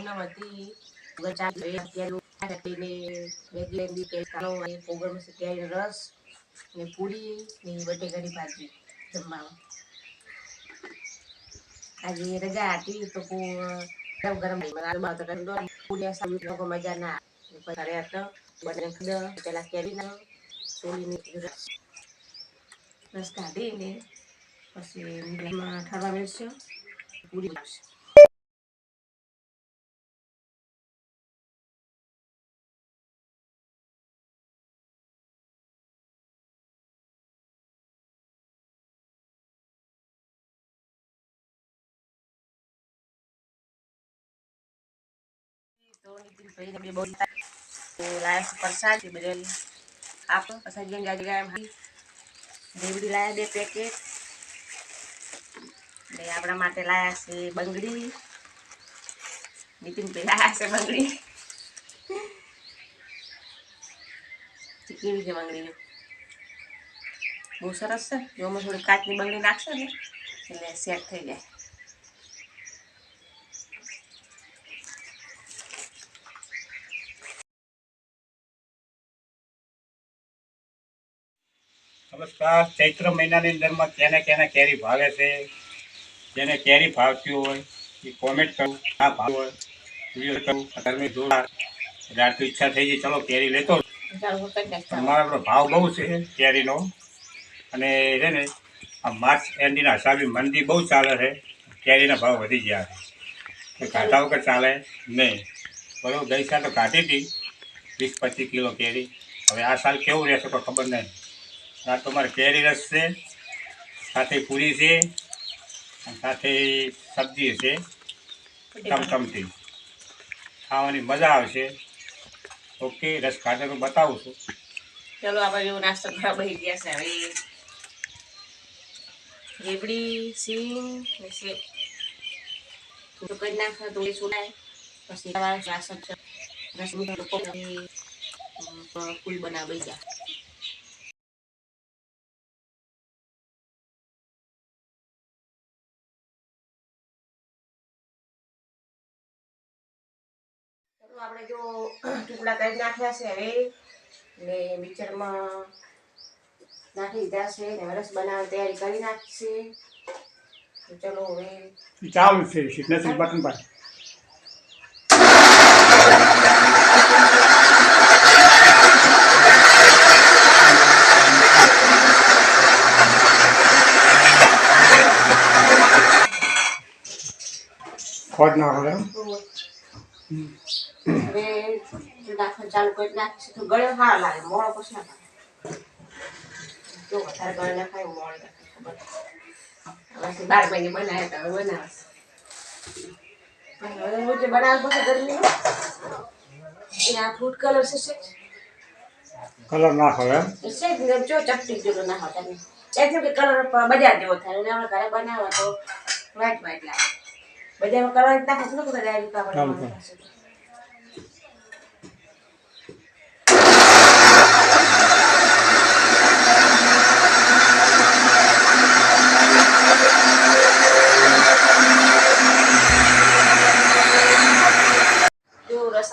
પૂનમથી ગચા અત્યારે વેગલેન્ડી કે કાલો અને પોગળ કેરી રસ ને પૂરી ને બટેકાની ભાજી જમવામાં. આજે રજા હતી તો ગરમ ગરમ મજા ના પેલા કેરી ના રસ કાઢીને પછી ઠરવા મેળશે પૂરી લાવશે. તો નીતિન ભાઈ ને બહુ લાયા પ્રસાદ બદલ આપ પ્રસાદ જેમ જગ્યાએ દેવડી લાયા 2 પેકેટ ને આપણા માટે લાયા છે બંગડી. નીતિન ભાઈ લાયા છે બંગડી. કેવી છે બંગડી? બહુ સરસ છે. જોમાં થોડી કાચની બંગડી નાખશે ને એટલે સેટ થઈ જાય. નમસ્કાર. ચૈત્ર મહિનાની અંદરમાં કેને કેરી ભાવે છે, જેને કેરી ભાવતી હોય એ કોમેન્ટ કરું. ના ભાવ હોય વિડીયો કરું ઘરની જોડા એટલે તો ઈચ્છા થઈ ગઈ ચલો કેરી લેતો. મારા આપણો ભાવ બહુ છે કેરીનો અને છે ને આ માર્ચ એન્ડના હિસાબે મંદી બહુ ચાલે છે. કેરીના ભાવ વધી ગયા છે. ઘાટા વગર ચાલે નહીં. બરાબર, ગઈ સાલ તો કાઢી હતી 20-25 કિલો કેરી. હવે આ સાલ કેવું રહેશે તો ખબર નહીં. આ તો મારે કેરી રસ છે, સાથે પૂરી છે અને સાથે સબ્જી છે ટમટમથી. ખાવાની મજા આવશે. ઓકે, રસ ખાતે તો બતાવું છું. ચલો આપણે જેવો નાસ્તો કરવા બેસી ગયા છે. હવે રેબડી સિંગ ને સેવ થોડું કરી નાખે તો સુનાય પછી ફૂલ બનાવી ગયા. આપણે જો ટુકડા કરી નાખ્યા છે હવે ને મિક્સરમાં નાખી દીધા છે ને રસ બનાવવાની તૈયારી કરી નાખશે. તો ચલો હવે ચાલુ છે નથી બટન પર. ખોટ નાખો હવે નાખવાનું ચાલુ કરી નાખશે તો ગળ્યો સારો લાગે. મોળો પછી ના લાગે. જો વધારે ગળે ના ખાય મોળે ખબર 12 મહિને બનાવ્યા તો હવે બનાવશે. હવે હું જે બનાવું પછી ગરમી આ ફૂડ કલર છે કલર નાખો એમ જો ચપટી જેવો નાખો તમે એટલે કે કલર બજાર જેવો થાય. અને આપણે ઘરે બનાવો તો વ્હાઈટ વ્હાઈટ લાગે. બજારમાં કલર નાખો તો બધા ડાયરી કાપડ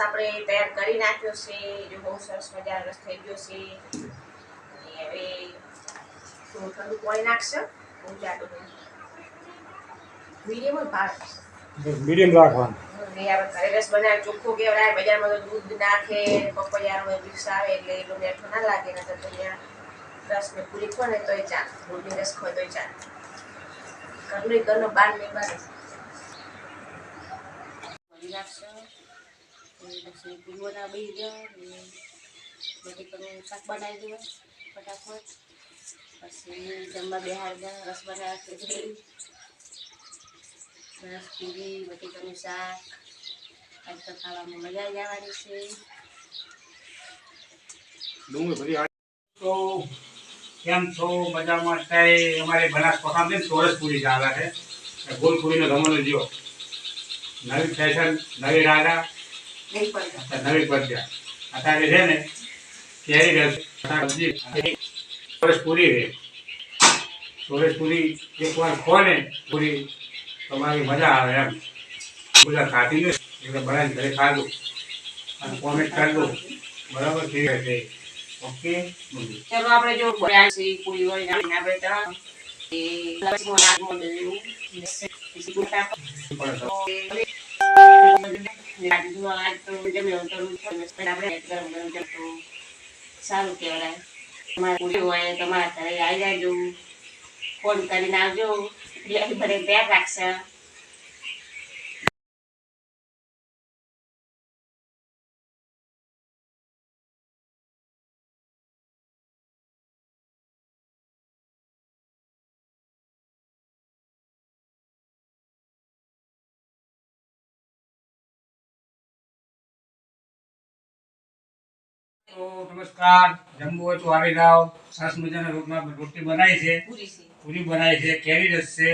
આપણે તૈયાર કરી નાખ્યો છે. જો બહુ સરસ મજાનો રસ થઈ ગયો છે. હવે થોડું ઠંડુ પાણી નાખશે. બહુ જાડું મીડિયમ મીડિયમ રાખવાનું. આપણે ઘરે રસ બનાવે ચોખ્ખો કેવડાય. બજારમાં તો દૂધ નાખે પપૈયાનો મિક્સ આવે એટલે એટલું મીઠું ના લાગે. ને તો અહીંયા રસ ને પૂરી ખોને તોય ચાલે. દૂધની રસ ખોય તોય ચાલે. ઘરનો બહાર નહીં બહાર નાખશે. પછી પૂરીઓના બી ગયો બટેકાનું શાક બનાવી દેવું ફટાફટ. પછી જમવા બેહાર ગયા. રસ બનાવ્યા ખીચડી રસ પૂરી બટેકાનું શાક. આજ તો ખાવામાં મજા આવી જવાની છે. તો કેમ છો? મજામાં? અત્યારે અમારે બનાસકાંઠામાં સોરસ પૂરી ચાલે છે. ગોલ પૂરીનો જમાનો જીવો. નવી ફેશન, નવી રાગા, નવી પદ્યા. અત્યારે છે ને કેરી રસ સોરસ પૂરી છે. સોરસ પૂરી એકવાર ખો ને પૂરી તમારી મજા આવે એમ. બધા ખાતી ને એટલે બનાવીને ઘરે ખાજો અને કોમેન્ટ કરજો બરાબર થઈ જશે ઓકે ચલો આપણે જો બ્રાન્સી પૂરી હોય ને આપણે તો એ લક્ષ્મણ નાગમણ દેવું સારું કહેવાય તમારે પૂરી હોય તમારા ઘરે આવી જાજો ફોન કરીને આવજો એટલે બધે ધ્યાન રાખશે તો નમસ્કાર જમવું હોય તો આવી જાઓ સરસ મજાના રોટમાં રોટલી બનાવી છે પૂરી છે પૂરી બનાવી છે કેરી રસ છે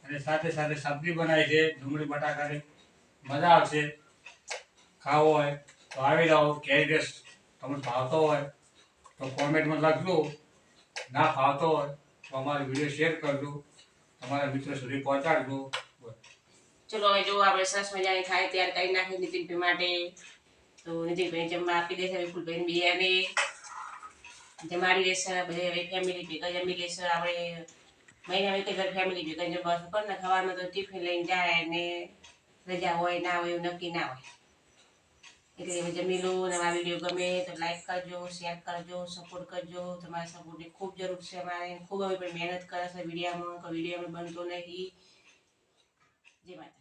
અને સાથે સાથે સબ્જી બનાવી છે ડુંગળી બટાકાની મજા આવશે ખાવો હોય તો આવી જાઓ કેરી રસ તમને ભાવતો હોય તો કોમેન્ટમાં લખજો ના ભાવતો હોય તો અમારો વિડીયો શેર કરજો તમારા મિત્રો સુધી પહોંચાડજો ચલો હવે જો આપણે સરસ મજાની થાય ત્યાર કરી નાખી નીતિનભાઈ માટે તો નીતિનભાઈ જમવા આપી દેશે વિપુલભાઈ બિયાને જમાડી દેશે બધે હવે ફેમિલી ભેગા જમી લેશે આપણે મહિના એક હજાર ફેમિલી ભેગા જમવા પણ ને ખાવાનું તો ટિફિન લઈને જાય અને રજા હોય ના હોય એવું નક્કી ના હોય એટલે હવે જમી લો અને આ વિડીયો ગમે તો લાઈક કરજો શેર કરજો સપોર્ટ કરજો તમારા સપોર્ટની ખૂબ જરૂર છે અમારે ખૂબ હવે પણ મહેનત કરે છે વિડીયોમાં બનતો નહીં જય માતા